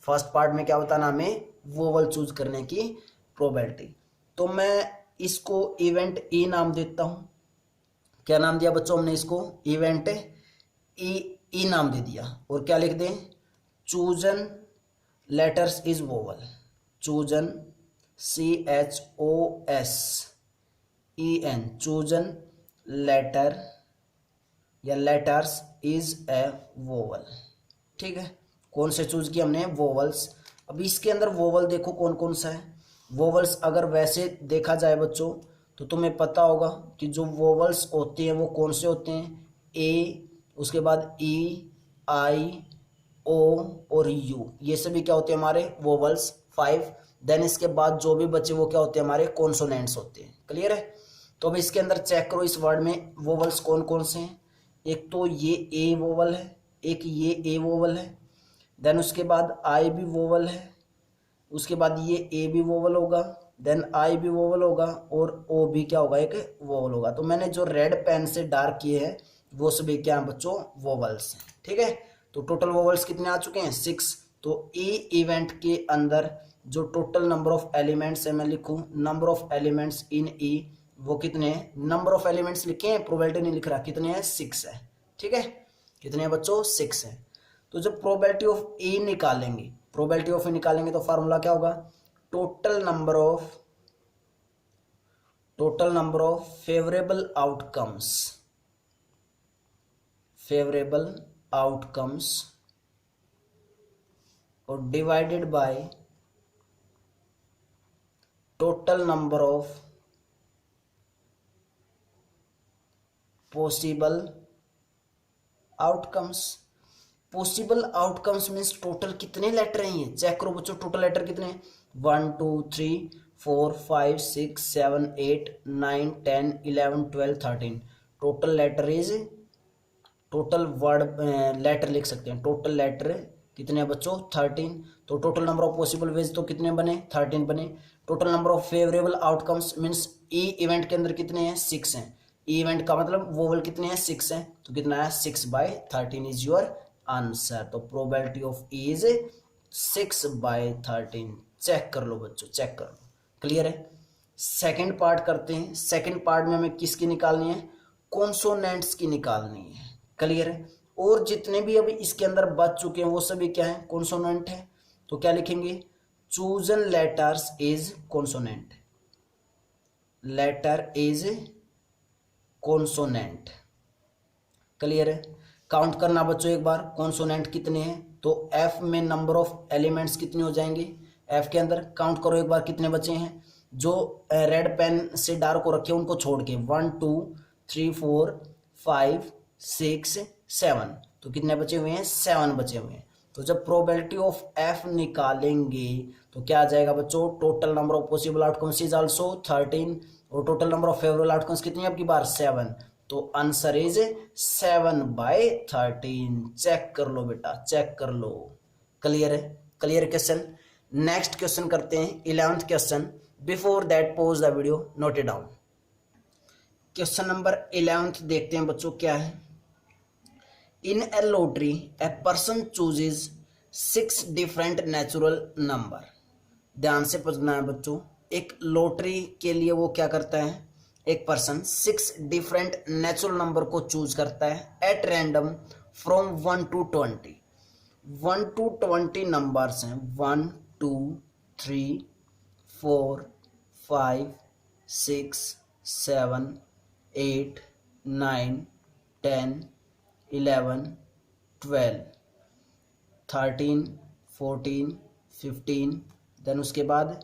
फर्स्ट पार्ट में क्या बताना हमें? वोवल चूज करने की प्रोबेबिलिटी। तो मैं इसको इवेंट ई नाम देता हूं। क्या नाम दिया बच्चों हमने इसको? इवेंट ई नाम दे दिया। और क्या लिख दें? Chosen letters is vowel. Chosen CHOSEN, chosen letter या लेटर्स इज ए वोवल। ठीक है, कौन से चूज किया हमने? वोवल्स। अब इसके अंदर वोवल देखो कौन कौन सा है। वोवल्स अगर वैसे देखा जाए बच्चों तो तुम्हें पता होगा कि जो वोवल्स होते हैं वो कौन से होते हैं? ए, उसके बाद ई, आई, ओ और यू, ये सभी क्या होते हैं? हमारे वोवल्स 5। देन इसके बाद जो भी बचे वो क्या होते हैं? हमारे कॉन्सोनेंट्स होते हैं। क्लियर है? तो अब इसके अंदर चेक करो इस वर्ड में वोवल्स कौन कौन से हैं। एक तो ये ए वोवल है, एक ये ए वोवल है, देन उसके बाद आई भी वोवल है, उसके बाद ये ए भी वोवल होगा, देन आई भी वोवल होगा, और ओ भी क्या होगा? एक वोवल होगा। तो मैंने जो रेड पेन से डार्क किए हैं वो सभी क्या हैं बच्चों? वोवल्स हैं। ठीक है, तो टोटल वोवल्स कितने आ चुके हैं? 6। तो ए इवेंट के अंदर जो टोटल नंबर ऑफ एलिमेंट्स है, मैं लिखूं नंबर ऑफ एलिमेंट्स इन ई, वो कितने हैं? नंबर ऑफ एलिमेंट्स लिखे हैं, प्रोबेबिलिटी नहीं लिख रहा। कितने हैं? 6 है। ठीक है, कितने हैं बच्चों? 6 है। तो जब प्रोबेबिलिटी ऑफ ए निकालेंगे, प्रोबेबिलिटी ऑफ ए निकालेंगे तो फार्मूला क्या होगा? Total number of favourable outcomes और divided by total number of possible outcomes. Possible outcomes means total कितने लेटर हैं ये चेक करो बच्चों, टोटल लेटर कितने हैं 1 2 3 4 5 6 7 8 9 10 11 12 13। Total letter is, total word letter लिख सकते हैं, टोटल लेटर कितने हैं बच्चों 13। तो total number of possible ways तो कितने बने 13 बने। Total number of favourable outcomes means E event के अंदर कितने हैं 6 हैं, ई इवेंट का मतलब वोवल कितने हैं 6 हैं, तो कितना है 6/13 इज योर आंसर। तो probability of E is 6/13। Check कर लो बच्चों, चेक कर लो, क्लियर है। सेकंड पार्ट करते हैं। सेकंड पार्ट में हमें किसकी निकालनी है, कॉन्सोनेंट्स की निकालनी है, क्लियर है। और जितने भी अभी इसके अंदर बच चुके हैं वो सभी क्या है कॉन्सोनेंट है। तो क्या लिखेंगे, chosen letters is consonant, letter is consonant, clear है। काउंट करना बच्चों एक बार, कॉन्सोनेंट कितने हैं, तो एफ में नंबर ऑफ एलिमेंट्स कितने हो जाएंगे, एफ के अंदर काउंट करो एक बार कितने बचे हैं। जो रेड पेन से डार्क को रखे उनको छोड़ के 1 2 3 4 5 6 7, तो कितने बचे हुए हैं 7 बचे हुए हैं। तो जब प्रोबेबिलिटी ऑफ एफ निकालेंगे तो क्या आ जाएगा बच्चों, total number of possible outcomes is also 13 और total number of favourable outcomes कितनी है आपकी बार 7। तो आंसर इज 7/13। चेक कर लो बेटा, चेक कर लो, क्लियर है, क्लियर क्वेश्चन। नेक्स्ट क्वेश्चन करते हैं 11th question. Before that pause the video, note it down. Question number 11th देखते हैं बच्चों क्या है। In a lottery a person chooses 6 different natural number. ध्यान से पढ़ना है बच्चों, एक लॉटरी के लिए वो क्या करता है, एक पर्सन 6 डिफरेंट नेचुरल नंबर को चूज करता है eight random from 1 to 20। 1 to 20 numbers हैं, 1 2 3 4 5 6 7 8 9 10 11 12 13 14 15, देन उसके बाद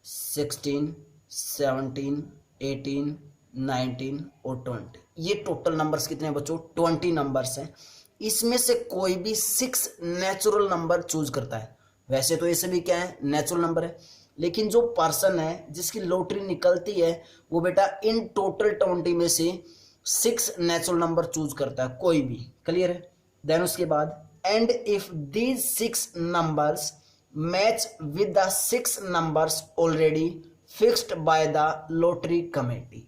16 17 18 19 और 20। ये टोटल नंबर्स कितने हैं बच्चों 20 नंबर्स हैं। इसमें से कोई भी 6 नेचुरल नंबर चूज करता है। वैसे तो ये सभी क्या है नेचुरल नंबर है, लेकिन जो पर्सन है जिसकी लॉटरी निकलती है वो बेटा इन टोटल 20 में से 6 नेचुरल नंबर चूज करता है कोई भी, क्लियर है। देन उसके बाद and if these 6 numbers match with the 6 numbers already fixed by the lottery committee.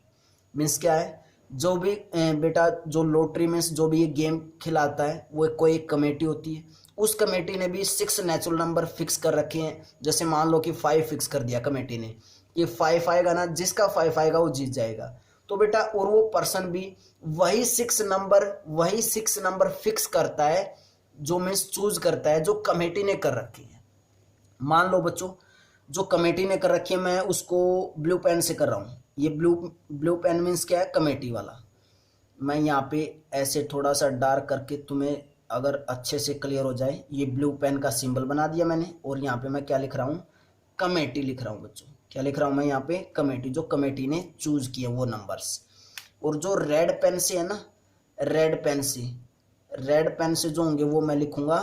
Means क्या है, जो भी बेटा जो लॉटरी में जो भी ये गेम खिलाता है वो कोई एक कमेटी होती है, उस कमेटी ने भी 6 नेचुरल नंबर फिक्स कर रखे हैं। जैसे मान लो कि 5 फिक्स कर दिया कमेटी ने, ये 5 आएगा ना, जिसका 5 आएगा वो जीत जाएगा। तो बेटा और वो पर्सन भी वही 6 नंबर फिक्स करता है जो मीन्स चूज करता है जो कमेटी ने कर रखी है। मान लो बच्चों जो कमेटी ने कर रखी है मैं उसको ब्लू पेन से कर रहा हूँ। ये ब्लू पेन मीन्स क्या है कमेटी वाला। मैं यहाँ पे ऐसे थोड़ा सा डार्क करके तुम्हें अगर अच्छे से क्लियर हो जाए, ये ब्लू पेन का सिंबल बना दिया मैंने और यहाँ पे मैं क्या लिख रहा हूँ कमेटी लिख रहा हूँ बच्चों। क्या लिख रहा हूँ मैं यहाँ पे कमेटी, जो कमेटी ने चूज किए वो नंबर्स। और जो रेड पेन से है ना, रेड पेन से जो होंगे वो मैं लिखूंगा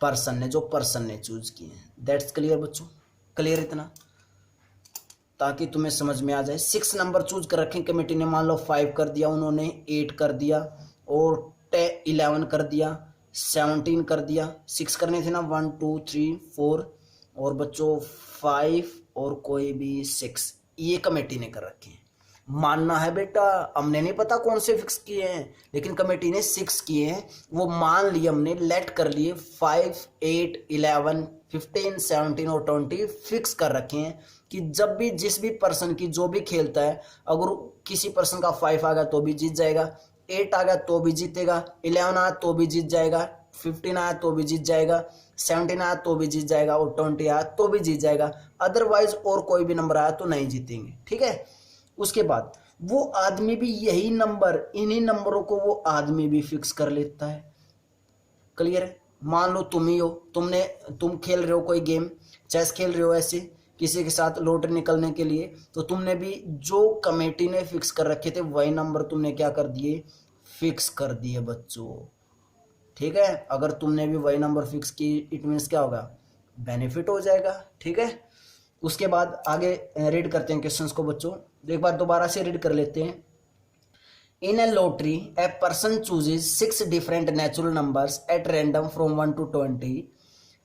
पर्सन ने, जो पर्सन ने चूज किए हैं। दैट्स क्लियर बच्चों, क्लियर इतना, ताकि तुम्हें समझ में आ जाए। 6 नंबर चूज कर रखे कमेटी ने, मान लो 5 कर दिया उन्होंने, 8 कर दिया और 11 कर दिया, 17 कर दिया, 6 करने थे ना 1 2 3 4 और बच्चों 5 और कोई भी 6, ये कमेटी ने कर रखे हैं। मानना है बेटा, हमने नहीं पता कौन से फिक्स किए हैं, लेकिन कमेटी ने 6 किए हैं, वो मान लिए हमने, लेट कर लिए। 5 8 11 15 17 और 20 फिक्स कर रखे हैं कि जब भी जिस भी पर्सन की जो भी खेलता है, अगर किसी पर्सन का 5 आ गया तो भी जीत जाएगा, 8 आ गया तो भी जीतेगा, 11 आया तो भी जीत जाएगा, 15 आया तो भी जीत जाएगा, 17 आया तो भी जीत जाएगा और 20 आया तो भी जीत जाएगा। अदरवाइज और कोई भी नंबर आया तो नहीं जीतेंगे, ठीक है। उसके बाद वो आदमी भी यही नंबर, इन्हीं नंबरों को वो आदमी भी फिक्स कर लेता है, क्लियर है। मान लो तुम ही हो, तुम खेल रहे हो कोई गेम, चेस खेल रहे हो ऐसे किसी के साथ लॉटरी निकलने के लिए, तो तुमने भी जो कमेटी ने फिक्स कर रखे थे वही नंबर तुमने क्या कर दिए, फिक्स कर दिए बच्चों, ठीक है। अगर तुमने भी वही नंबर फिक्स की, इट मीन्स क्या होगा, बेनिफिट हो जाएगा। ठीक है। उसके बाद आगे रीड करते हैं क्वेश्चंस को बच्चों, एक बार दोबारा से रीड कर लेते हैं। In a lottery, a person chooses 6 different natural numbers at random from 1 to 20,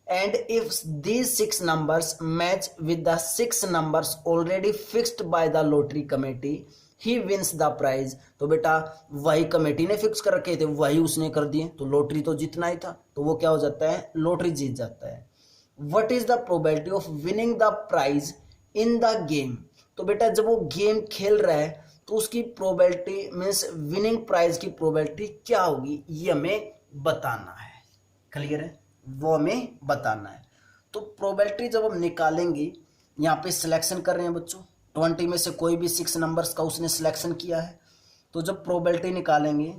and if these 6 numbers match with the 6 numbers already fixed by the lottery committee, he wins the prize। तो बेटा वही committee ने fix कर रखे थे, वही उसने कर दिए, तो लॉटरी तो जीतना ही था, तो वो क्या हो जाता है, लॉटरी जीत जाता है। What is the probability of winning the prize in the game? तो बेटा जब वो गेम खेल रहा है तो उसकी प्रोबेबिलिटी मीन्स विनिंग प्राइज की प्रोबेबिलिटी क्या होगी, ये हमें बताना है। क्लियर है, वो हमें बताना है। तो प्रोबेबिलिटी जब हम निकालेंगे, यहाँ पे सिलेक्शन कर रहे हैं बच्चों, 20 में से कोई भी 6 नंबर्स का उसने सिलेक्शन किया है। तो जब प्रोबेबिलिटी निकालेंगे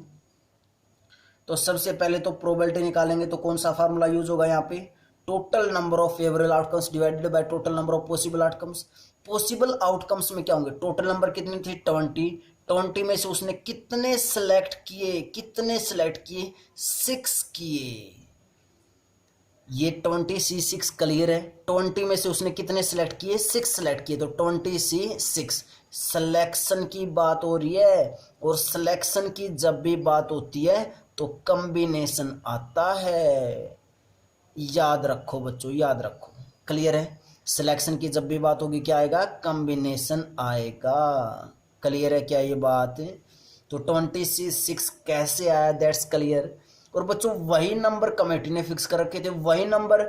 तो सबसे पहले तो प्रोबेबिलिटी निकालेंगे तो कौन सा फार्मूला यूज होगा यहाँ पे, total number of favourable outcomes divided by total number of possible outcomes. Possible outcomes में क्या होंगे, टोटल नंबर कितनी थी 20 में से उसने कितने सिलेक्ट किए 6 किए, ये 20C6 क्लियर है। 20 में से उसने कितने सिलेक्ट किए, 6 सिलेक्ट किए, तो 20C6 सिलेक्शन की बात हो रही है। और सिलेक्शन की जब भी बात होती है तो कॉम्बिनेशन आता है, याद रखो बच्चों, याद रखो। क्लियर है, सिलेक्शन की जब भी बात होगी क्या आएगा, कॉम्बिनेशन आएगा। क्लियर है क्या ये बात, तो 20C6 कैसे आया, दैट्स क्लियर। और बच्चों वही नंबर कमेटी ने फिक्स कर रखे थे, वही नंबर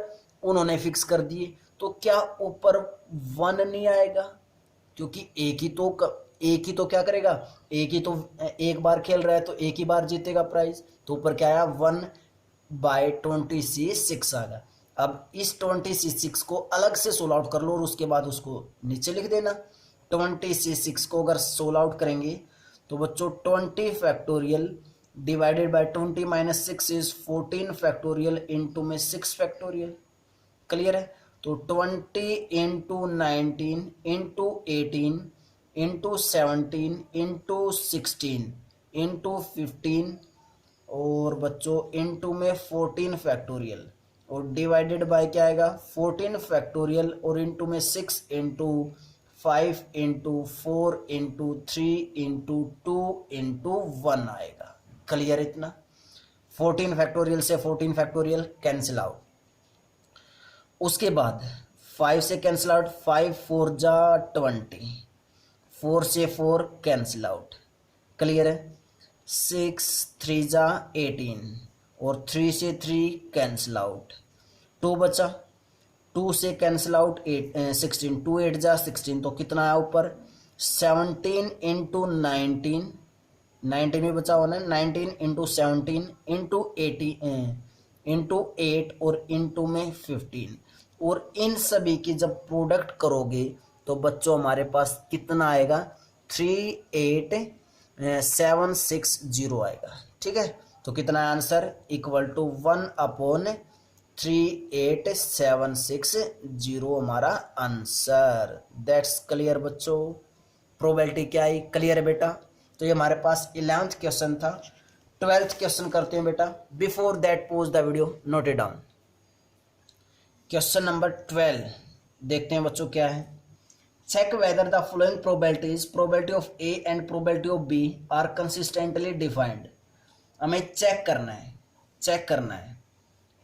उन्होंने फिक्स कर दिए, तो क्या ऊपर 1 नहीं आएगा, क्योंकि एक ही तो क्या करेगा, एक ही तो एक बार खेल रहा है तो एक ही बार जीतेगा प्राइज, तो ऊपर क्या आया 1/20C6 आ गया। अब इस 20C6 को अलग से सोल्व आउट कर लो और उसके बाद उसको नीचे लिख देना। 20C6 को अगर सोल्व आउट करेंगे तो बच्चों 20 factorial divided by 20 minus 6 is 14 factorial into में 6 फैक्टोरियल। क्लियर है, तो 20 into 19 into 18 into 17 into 16 into 15 और बच्चों इंटू में 14 फैक्टोरियल और डिवाइडेड बाय क्या आएगा 14 फैक्टोरियल और इंटू में 6 into 5 into 4 into 3 into 2 into 1 आएगा। क्लियर इतना, 14 फैक्टोरियल से 14 फैक्टोरियल कैंसिल आउट। उसके बाद 5 से कैंसिल आउट, 5 4 जा 20, 4 से 4 कैंसिल आउट। क्लियर है, 6 3 जा 18 और 3 से 3 कैंसिल आउट, 2 बचा, 2 से कैंसिल आउट 16, 2 8 जा 16, तो कितना आया ऊपर 17 इंटू 19, 19 भी बचा हुआ ना, 19 इंटू 17 इंटू 80 इंटू 8 और इंटू में 15, और इन सभी की जब प्रोडक्ट करोगे तो बच्चों हमारे पास कितना आएगा 38760 आएगा। ठीक है, तो कितना आंसर इक्वल टू 1/3876 हमारा आंसर। दैट्स क्लियर बच्चों, प्रोबेबिलिटी क्या है, क्लियर है बेटा। तो ये हमारे पास 11th क्वेश्चन था। 12th क्वेश्चन करते हैं बेटा। Before that pause the video, note it down. Question number 12 देखते हैं बच्चों क्या है। Check whether the following probabilities, probability of A and probability of B are consistently defined. हमें चेक करना है।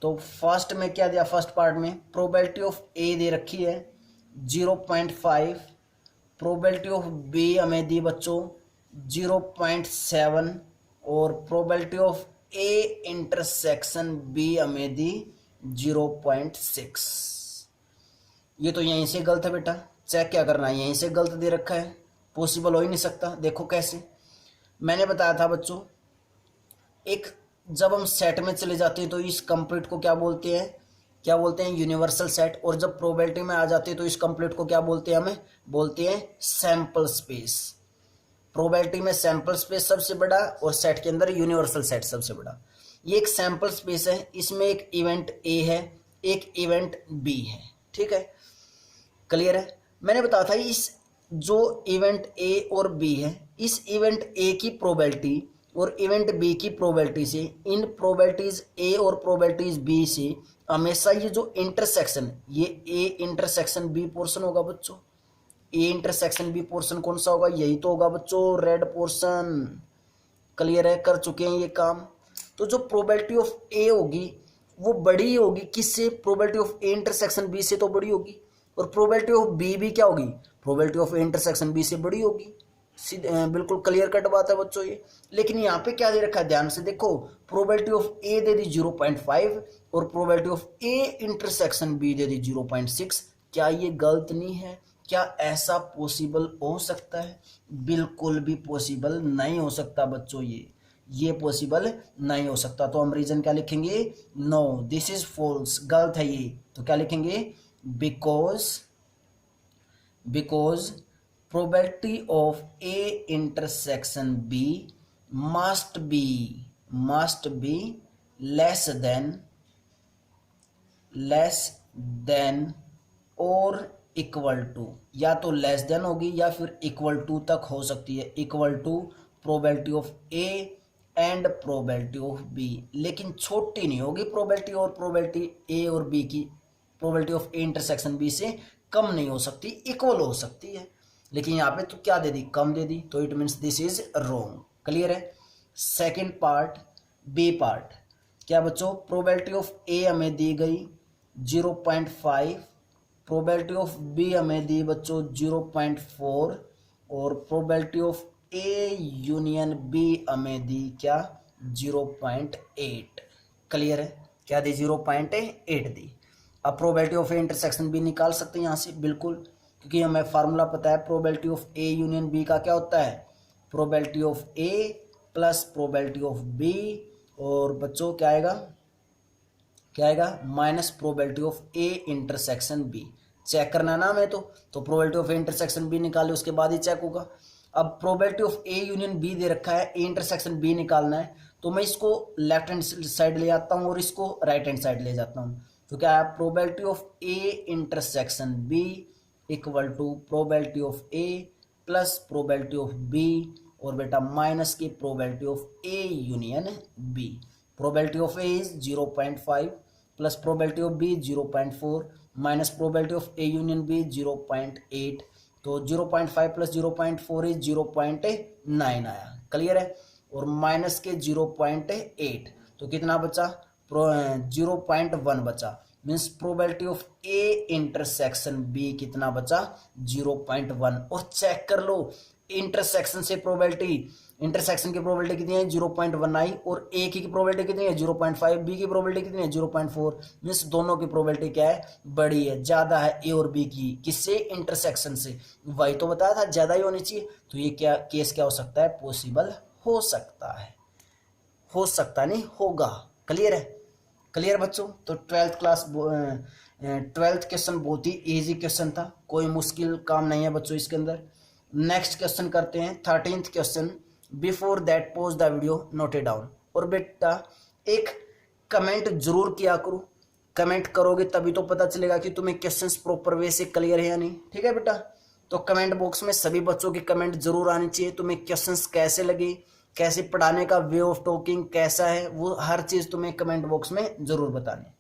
तो फर्स्ट में क्या दिया, फर्स्ट पार्ट में प्रोबेबिलिटी ऑफ ए दे रखी है 0.5, प्रोबेबिलिटी ऑफ बी हमें दी बच्चों 0.7 और probability of A intersection B हमें दी 0.6। ये तो यहीं से गलत है बेटा, चेक क्या करना है, यहीं से गलत दे रखा है, पॉसिबल हो ही नहीं सकता। देखो कैसे, मैंने बताया था बच्चों, एक जब हम सेट में चले जाते हैं तो इस कंप्लीट को क्या बोलते हैं यूनिवर्सल सेट, और जब प्रोबेबिलिटी में आ जाते हैं तो इस कंप्लीट को क्या बोलते हैं, हमें बोलते हैं सैंपल स्पेस। प्रोबेबिलिटी में सैंपल स्पेस सबसे बड़ा और सेट के अंदर यूनिवर्सल सेट सबसे बड़ा। ये एक सैंपल स्पेस है, इसमें एक इवेंट ए है, एक इवेंट बी है। ठीक है, क्लियर है। मैंने बताया था इस जो इवेंट ए और बी है, इस इवेंट ए की प्रोबेबिलिटी और इवेंट बी की प्रोबेबिलिटी से, इन प्रोबेबिलिटीज ए और प्रोबेबिलिटीज बी से हमेशा ये जो इंटरसेक्शन, ये ए इंटरसेक्शन बी पोर्शन होगा बच्चों, ए इंटरसेक्शन बी पोर्शन कौन सा होगा, यही तो होगा बच्चों, रेड पोर्शन। क्लियर है, कर चुके हैं ये काम। तो जो प्रोबेबिलिटी ऑफ ए होगी वो बड़ी होगी किससे, probability of A intersection B से तो बड़ी होगी, और प्रोबेबिलिटी ऑफ बी भी क्या होगी, probability of A intersection B से बड़ी होगी। बिल्कुल क्लियर कट बात है बच्चों ये। लेकिन यहाँ पे क्या दे रखा है, ध्यान से देखो, प्रोबेबिलिटी ऑफ ए दे दी 0.5 और probability of A intersection B दे दी 0.6। क्या ये गलत नहीं है, क्या ऐसा पॉसिबल हो सकता है, बिल्कुल भी पॉसिबल नहीं हो सकता बच्चों, ये पॉसिबल नहीं हो सकता। तो हम रीजन क्या लिखेंगे, नो दिस इज फॉल्स, गलत है ये। तो क्या लिखेंगे, because probability of A intersection B must be less than or equal to, या तो लेस देन होगी या फिर इक्वल टू तक हो सकती है, equal to probability of A and probability of B, लेकिन छोटी नहीं होगी प्रोबेबिलिटी और प्रोबेबिलिटी ए और बी की, probability of A intersection B से कम नहीं हो सकती, इक्वल हो सकती है। लेकिन यहाँ पे तो क्या दे दी, कम दे दी, तो it means this is wrong. Clear है। सेकंड पार्ट, बी पार्ट, क्या बच्चों, प्रोबेबिलिटी ऑफ ए हमें दी गई 0.5, प्रोबेबिलिटी ऑफ बी हमें दी बच्चों 0.4 और probability of A union B हमें दी क्या, 0.8। क्लियर है, क्या दी, 0.8 दी। अब probability of A intersection B निकाल सकते हैं यहाँ से, बिल्कुल, क्योंकि हमें फार्मूला पता है probability of A union B का क्या होता है, probability of A plus probability of B, और बच्चों क्या आएगा minus probability of A intersection B. Check करना ना हमें, तो probability of A intersection B निकाले उसके बाद ही चेक होगा। अब probability of A union B दे रखा है, ए इंटरसेक्शन बी निकालना है, तो मैं इसको लेफ्ट हैंड साइड ले आता हूँ और इसको राइट हैंड साइड ले जाता हूँ। तो क्या है, probability of A intersection B equal to probability of A plus probability of B, और बेटा माइनस की probability of A union B. Probability of A is 0.5 plus probability of B 0.4 minus probability of A union B 0.8, तो 0.5 plus 0.4 is 0.9 आया। Clear है, और minus के 0.8, तो कितना बचा, 0.1 बचा, means probability of A intersection B कितना बचा, 0.1। और चेक कर लो, इंटरसेक्शन से प्रोबेबिलिटी, इंटरसेक्शन की प्रोबेबिलिटी कितनी है, 0.1 आई, और ए की प्रोबेबिलिटी कितनी है, 0.5, बी की प्रोबेबिलिटी कितनी है, 0.4, मीन्स दोनों की प्रोबेबिलिटी क्या है, बड़ी है, ज्यादा है ए और बी की, किससे, इंटरसेक्शन से। वही तो बताया था, ज्यादा ही होनी चाहिए। तो ये क्या केस क्या हो सकता है, पॉसिबल हो सकता है, हो सकता नहीं, होगा। क्लियर है, क्लियर बच्चों। तो 12th क्वेश्चन बहुत ही इजी क्वेश्चन था, कोई मुश्किल काम नहीं है बच्चों इसके अंदर। नेक्स्ट क्वेश्चन करते हैं 13th question. Before that pause the video, note it down. और बेटा एक कमेंट जरूर किया करो, कमेंट करोगे तभी तो पता चलेगा कि तुम्हें क्वेश्चंस प्रॉपर वे से क्लियर है या नहीं। ठीक है बेटा, तो कमेंट बॉक्स में सभी बच्चों की कमेंट जरूर आनी चाहिए, तुम्हें क्वेश्चंस कैसे लगे, कैसे पढ़ाने का वे ऑफ टॉकिंग कैसा है, वो हर चीज़ तुम्हें कमेंट बॉक्स में जरूर बतानी।